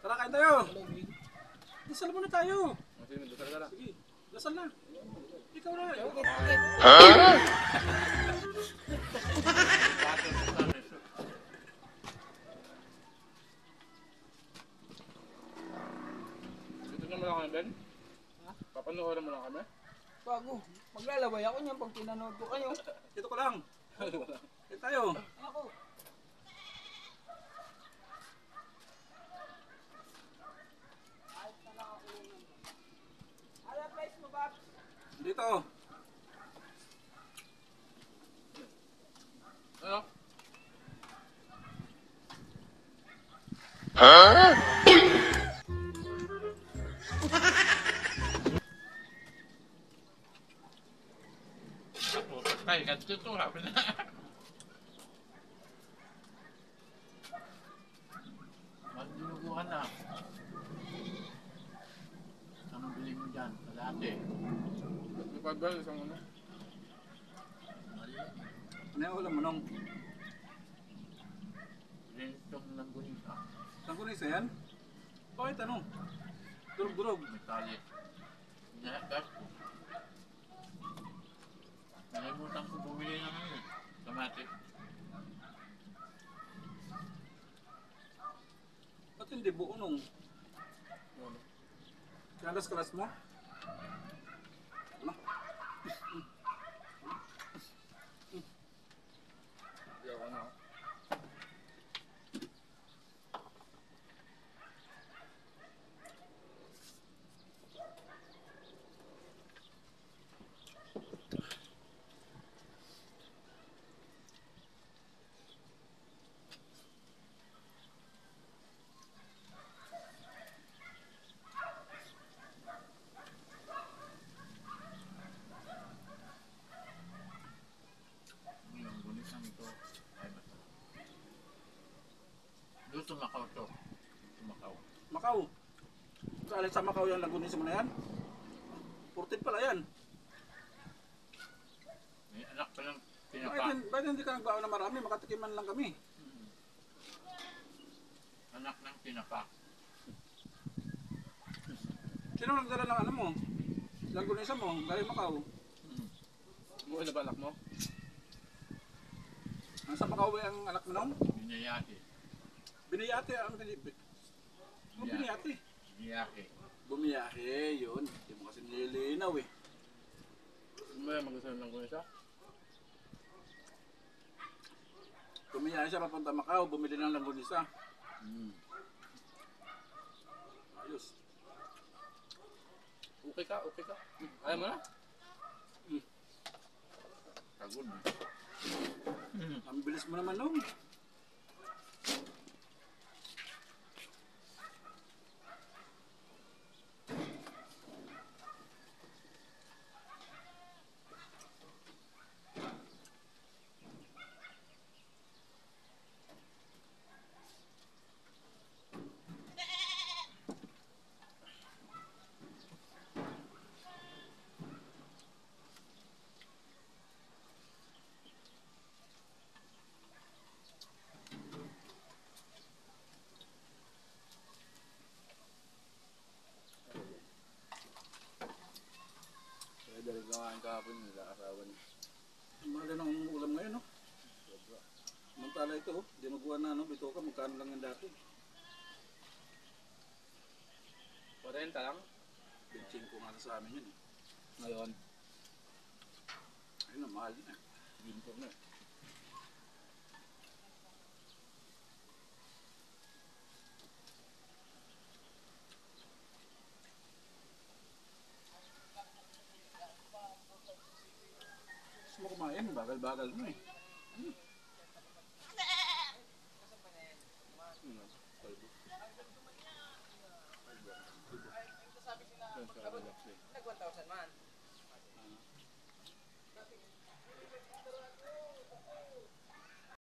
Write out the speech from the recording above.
Tara, kain tayo. Dasal muna tayo. Sige, dasal na. Ikaw na. Dito naman lang kami, Ben? Papanoorin mo lang kami? Bago, maglalaway ako niyan pag pinanood ko kayo. Dito ko lang. Kain tayo. Ako. Ano price mo, Bob? Dito. Ano? Ay, ganito ito ha. Magduluguhan na. Anong bili mo dyan? Kalate. Ipagdal, isang ano? Ano yung ulam mo nung? Itong langgunisa. Saan ko na isa yan? Bakit ano? Durog-durog. May tali. Gas ko. Nalimutan ko bumili ng ano eh. Kamatis. Ba't hindi buo nung? Kalas-kalas mo? Ano? Yawa na. Doon Macau to. Macau. Macau. Saan sa Macau yung langgunisa mo na yan? 14 pala yan. May anak pa lang tinapa. Bakit hindi ka nagbaon na marami? Makatikiman lang kami. Anak ng tinapa. Sino nagdala ng ano mo? Langgunisa mo? Galing Macau. Buhay na ba anak mo? Nasa Macau ba yung anak mo nung? Binayati. Biniyate ang kanipit. Ano biniyate? Binayaki. Bumiyahe, yun. Hindi mo kasi nililinaw eh. Ano ba yung mag-asal ng kunisa? Bumiyahe siya papunta Macau, bumili ng langgunisa. Ayos. Okay ka, okay ka. Ayaw mo na? Kagod eh. Ang bilis mo naman nung. Dahil gawain kahapon nila, asawa niya. Mahal ng ulam ngayon, no? Samantala ito, di magawa na, no? Bito ka, magkano lang yan dati? 40 lang? 25 nga sa amin yun, eh. Ngayon, Ayun na, mahal din, eh. ginto na eh. Gusto mo kumain, bagal-bagal mo, eh. Nag 1,000 man.